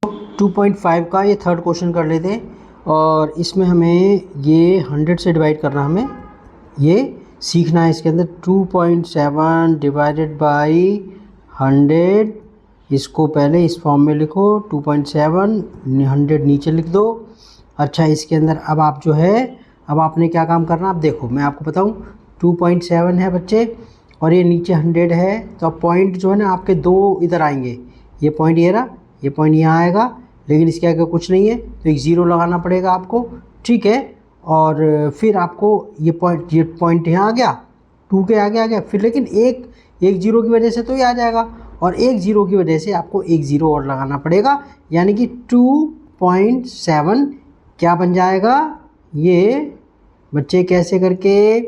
2.5 का ये third question कर लेते हैं और इसमें हमें ये 100 से डिवाइड करना, हमें ये सीखना है। इसके अंदर 2.7 डिवाइडेड बाई 100, इसको पहले इस फॉर्म में लिखो। 2.7 100 नीचे लिख दो। अच्छा, इसके अंदर अब आप जो है, अब आपने क्या काम करना, अब देखो मैं आपको बताऊं। 2.7 है बच्चे और ये नीचे 100 है, तो अब पॉइंट जो है ना आपके दो इधर आएंगे। ये पॉइंट ये रहा, ये पॉइंट यहाँ आएगा, लेकिन इसके आगे कुछ नहीं है तो एक ज़ीरो लगाना पड़ेगा आपको, ठीक है। और फिर आपको ये पॉइंट यहाँ आ गया, 2 के आगे आ गया, फिर लेकिन एक ज़ीरो की वजह से तो ये आ जाएगा, और एक ज़ीरो की वजह से आपको एक ज़ीरो और लगाना पड़ेगा, यानी कि 2.7 क्या बन जाएगा ये बच्चे, कैसे करके,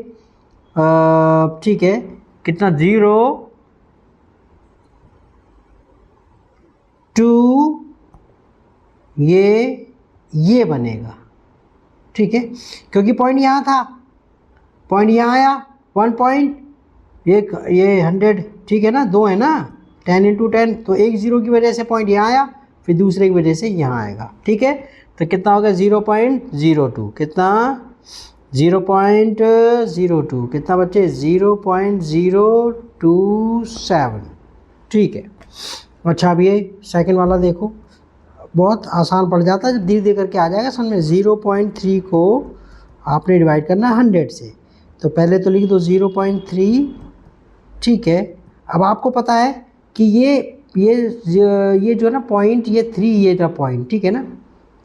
ठीक है, कितना, 0.2 ये बनेगा, ठीक है, क्योंकि पॉइंट यहाँ था, पॉइंट यहाँ आया 1 पॉइंट, ये 100, ठीक है ना, 2 है ना, 10 × 10, तो एक ज़ीरो की वजह से पॉइंट यहाँ आया, फिर दूसरे की वजह से यहाँ आएगा, ठीक है। तो कितना होगा 0.02, कितना 0.02, कितना बच्चे 0.027, ठीक है। अच्छा, अब ये सेकंड वाला देखो, बहुत आसान पड़ जाता है, जब धीरे धीरे करके आ जाएगा समझ में। 0.3 को आपने डिवाइड करना है 100 से, तो पहले तो लिख दो 0.3, ठीक है। अब आपको पता है कि ये जो है ना पॉइंट, ये 3, ये जो पॉइंट, ठीक है ना,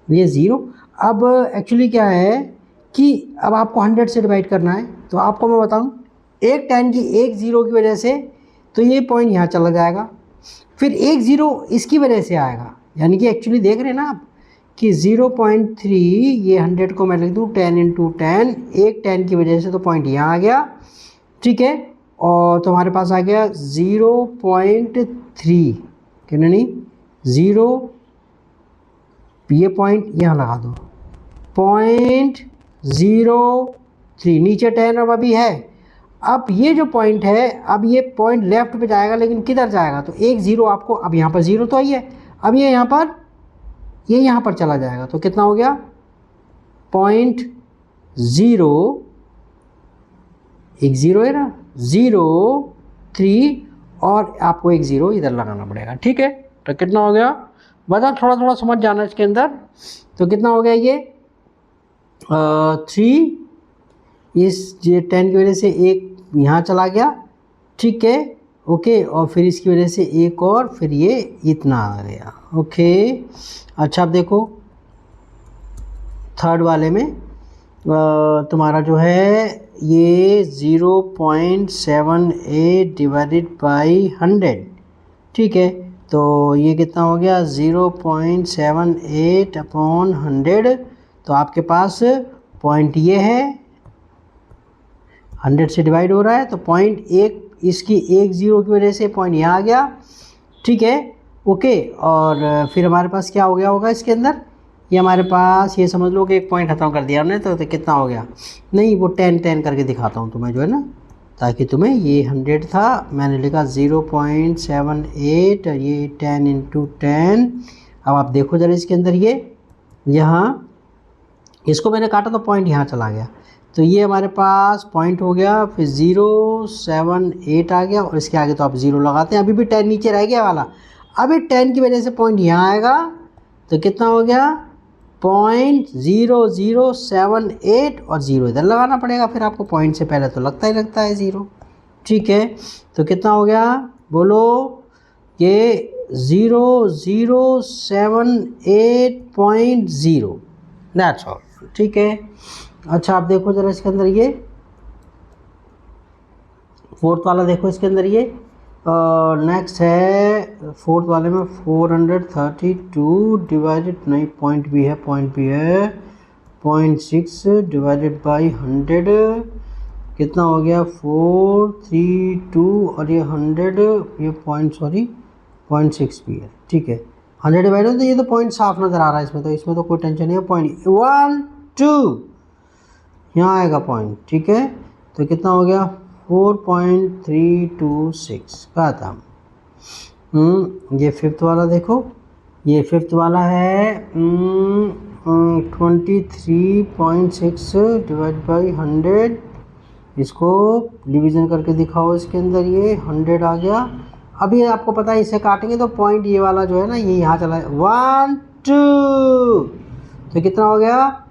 ये 0। अब एक्चुअली क्या है कि अब आपको 100 से डिवाइड करना है, तो आपको मैं बताऊं, एक 10 की एक ज़ीरो की वजह से तो ये पॉइंट यहाँ चला जाएगा, फिर एक ज़ीरो इसकी वजह से आएगा, यानी कि एक्चुअली देख रहे हैं ना आप कि 0.3, ये 100 को मैं लिख दूँ 10 × 10, एक 10 की वजह से तो पॉइंट यहाँ आ गया, ठीक है। और तुम्हारे पास आ गया 0.3, क्या नहीं, 0, ये पॉइंट यहाँ लगा दो, 0.03, नीचे 10 अब अभी है। अब ये जो पॉइंट है, अब ये पॉइंट लेफ्ट पे जाएगा, लेकिन किधर जाएगा, तो एक ज़ीरो आपको, अब यहाँ पर ज़ीरो तो आई है, अब ये यहाँ पर चला जाएगा, तो कितना हो गया 0.0, एक ज़ीरो है ना, 0.3, और आपको एक ज़ीरो इधर लगाना पड़ेगा, ठीक है। तो कितना हो गया, बता, थोड़ा थोड़ा समझ जाना इसके अंदर। तो कितना हो गया ये 3, इस 10 की वजह से एक यहाँ चला गया, ठीक है, ओके, और फिर इसकी वजह से एक और, फिर ये इतना आ गया, ओके। अच्छा, अब देखो थर्ड वाले में तुम्हारा जो है ये 0.78 डिवाइडेड बाई 100, ठीक है, तो ये कितना हो गया 0.78 अपॉन 100, तो आपके पास पॉइंट ये है, 100 से डिवाइड हो रहा है, तो पॉइंट एक, इसकी एक ज़ीरो की वजह से पॉइंट यहाँ आ गया, ठीक है, ओके। और फिर हमारे पास क्या हो गया होगा इसके अंदर, ये हमारे पास, ये समझ लो कि एक पॉइंट ख़त्म कर दिया हमने, तो कितना हो गया, नहीं वो 10 करके दिखाता हूँ तुम्हें, जो है ना, ताकि तुम्हें, ये 100 था, मैंने लिखा 0.78, और ये 10 × 10। अब आप देखो ज़रा इसके अंदर, ये यहाँ इसको मैंने काटा तो पॉइंट यहाँ चला गया, तो ये हमारे पास पॉइंट हो गया, फिर 0.78 आ गया, और इसके आगे तो आप ज़ीरो लगाते हैं, अभी भी 10 नीचे रह गया वाला, अभी 10 की वजह से पॉइंट यहाँ आएगा, तो कितना हो गया 0.0078, और ज़ीरो इधर लगाना पड़ेगा, फिर आपको पॉइंट से पहले तो लगता ही लगता है ज़ीरो, ठीक है। तो कितना हो गया, बोलो, ये 0078.0, दैट्स ऑल, ठीक है। अच्छा, आप देखो ज़रा इसके अंदर, ये फोर्थ वाला देखो, इसके अंदर ये नेक्स्ट है फोर्थ वाले में 432 डिवाइडेड, नहीं पॉइंट भी है, 0.6 डिवाइडेड बाई 100, कितना हो गया 432, और ये 100, ये पॉइंट, सॉरी 0.6 भी है, ठीक है। 100 डिवाइडेड, तो ये तो पॉइंट साफ नज़र आ रहा है इसमें तो कोई टेंशन नहीं है, पॉइंट 1 2 यहाँ आएगा पॉइंट, ठीक है। तो कितना हो गया 4.326 कहा था। ये फिफ्थ वाला देखो, ये फिफ्थ वाला है 23.6 डिवाइड बाई 100, इसको डिवीज़न करके दिखाओ, इसके अंदर ये 100 आ गया। अभी आपको पता है इसे काटेंगे तो पॉइंट ये वाला जो है ना ये यहाँ चला 1 2, तो कितना हो गया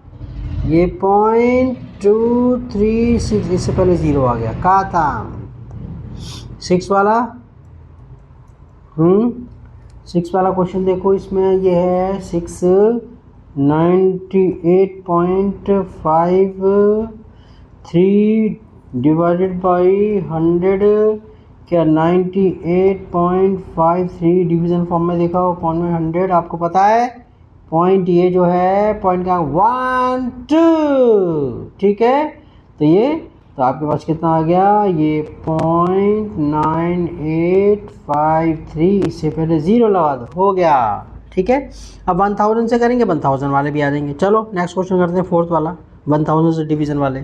ये 0.236, इससे पहले 0 आ गया, खत्म। 6 वाला 6 वाला क्वेश्चन देखो, इसमें ये है 6 98.53 डिवाइडेड बाई 100, क्या 98.53 डिवीज़न फॉर्म में देखा हो, पॉइंट में 100 आपको पता है पॉइंट ये जो है पॉइंट का 1 2, ठीक है। तो ये तो आपके पास कितना आ गया ये 0.9853, इससे पहले 0 लगा दो, हो गया, ठीक है। अब 1000 से करेंगे 1000 वाले भी आ जाएंगे। चलो नेक्स्ट क्वेश्चन करते हैं, फोर्थ वाला 1000 से डिवीज़न वाले।